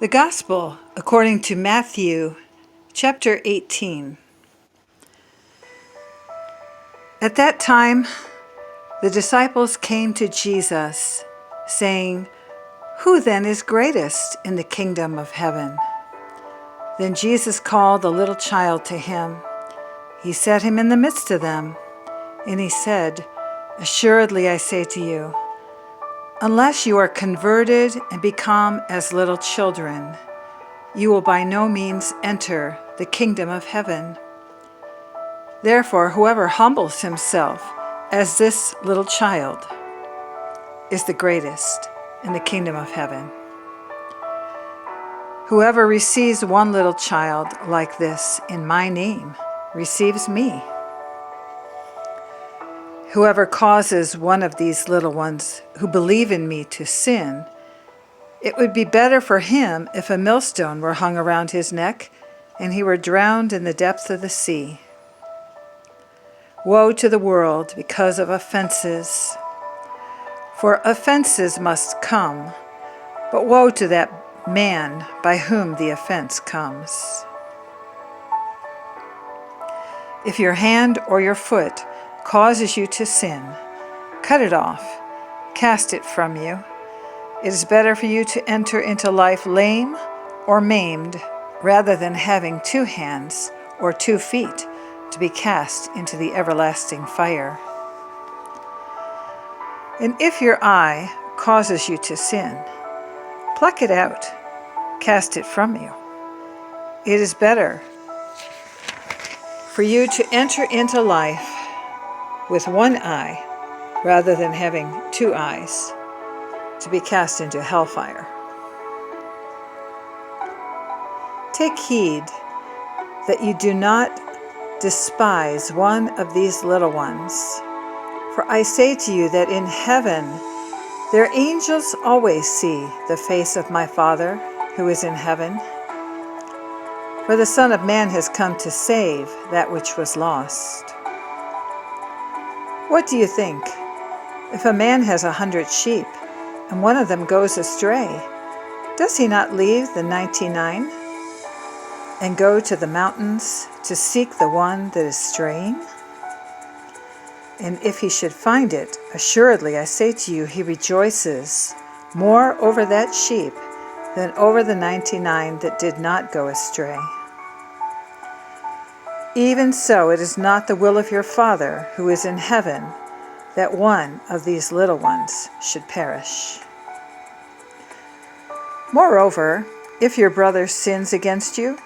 The Gospel according to Matthew, chapter 18. At that time, the disciples came to Jesus, saying, "Who then is greatest in the kingdom of heaven?" Then Jesus called a little child to him. He set him in the midst of them, and he said, "Assuredly I say to you, unless you are converted and become as little children, you will by no means enter the kingdom of heaven. Therefore, whoever humbles himself as this little child is the greatest in the kingdom of heaven. Whoever receives one little child like this in my name receives me. Whoever causes one of these little ones who believe in me to sin, it would be better for him if a millstone were hung around his neck and he were drowned in the depths of the sea. Woe to the world because of offenses, for offenses must come, but woe to that man by whom the offense comes. If your hand or your foot causes you to sin, cut it off, cast it from you. It is better for you to enter into life lame or maimed rather than having 2 hands or 2 feet to be cast into the everlasting fire. And if your eye causes you to sin, pluck it out, cast it from you. It is better for you to enter into life with 1 eye rather than having 2 eyes to be cast into hellfire. Take heed that you do not despise one of these little ones. For I say to you that in heaven their angels always see the face of my Father who is in heaven. For the Son of Man has come to save that which was lost. What do you think? If a man has 100 sheep, and one of them goes astray, does he not leave the 99 and go to the mountains to seek the one that is straying? And if he should find it, assuredly I say to you, he rejoices more over that sheep than over the 99 that did not go astray. Even so, it is not the will of your Father who is in heaven that one of these little ones should perish. Moreover, if your brother sins against you,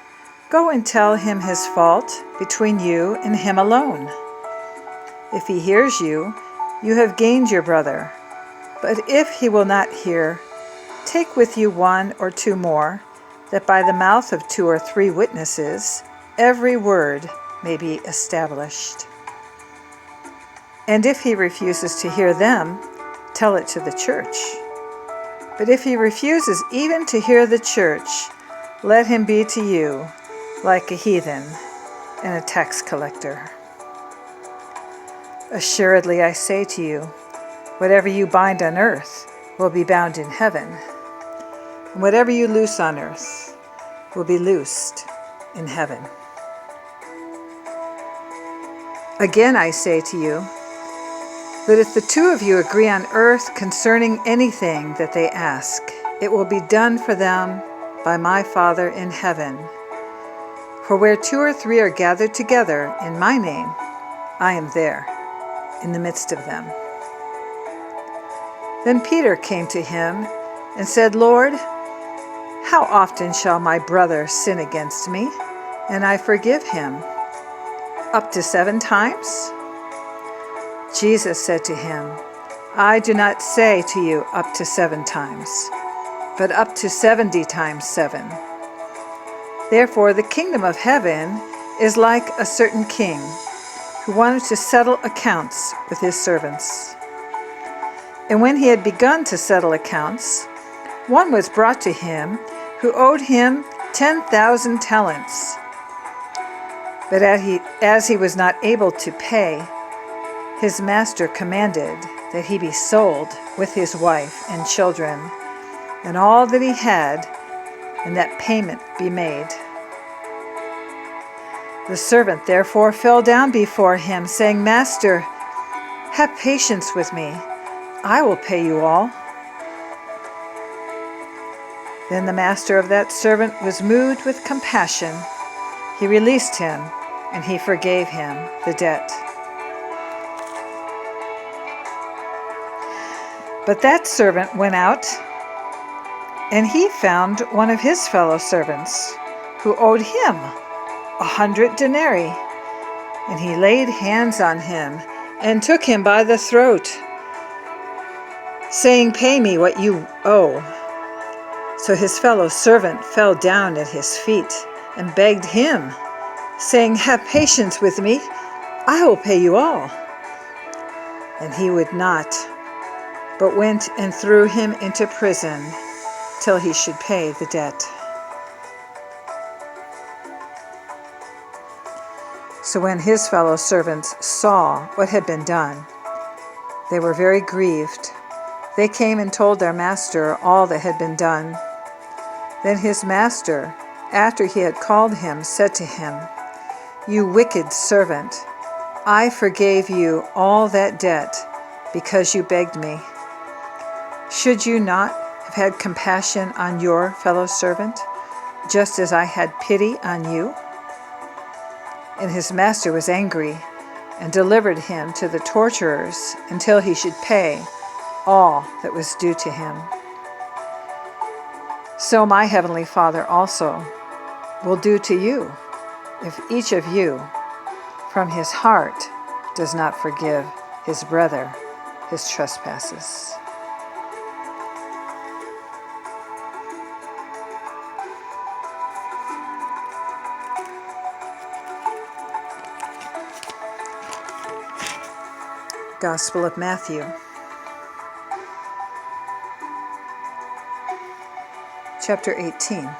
go and tell him his fault between you and him alone. If he hears you, you have gained your brother. But if he will not hear, take with you 1 or 2 more, that by the mouth of 2 or 3 witnesses every word may be established. And if he refuses to hear them, tell it to the church. But if he refuses even to hear the church, let him be to you like a heathen and a tax collector. Assuredly I say to you, whatever you bind on earth will be bound in heaven, and whatever you loose on earth will be loosed in heaven. Again I say to you, that if the 2 of you agree on earth concerning anything that they ask, it will be done for them by my Father in heaven. For where 2 or 3 are gathered together in my name, I am there in the midst of them. Then Peter came to him and said, "Lord, how often shall my brother sin against me, and I forgive him? Up to 7 times?" Jesus said to him, "I do not say to you up to 7 times, but up to 70 times 7. Therefore the kingdom of heaven is like a certain king who wanted to settle accounts with his servants. And when he had begun to settle accounts, one was brought to him who owed him 10,000 talents. But as he was not able to pay, his master commanded that he be sold with his wife and children, and all that he had, and that payment be made. The servant therefore fell down before him, saying, Master, have patience with me. I will pay you all. Then the master of that servant was moved with compassion. He released him, and he forgave him the debt. But that servant went out, and he found one of his fellow servants, who owed him 100 denarii. And he laid hands on him, and took him by the throat, saying, Pay me what you owe. So his fellow servant fell down at his feet, and begged him, saying, Have patience with me, I will pay you all. And he would not, but went and threw him into prison till he should pay the debt. So when his fellow servants saw what had been done, they were very grieved. They came and told their master all that had been done. Then his master, after he had called him, said to him, You wicked servant, I forgave you all that debt because you begged me. Should you not have had compassion on your fellow servant, just as I had pity on you? And his master was angry and delivered him to the torturers until he should pay all that was due to him. So my heavenly Father also will do to you if each of you from his heart does not forgive his brother his trespasses. Gospel of Matthew, chapter 18.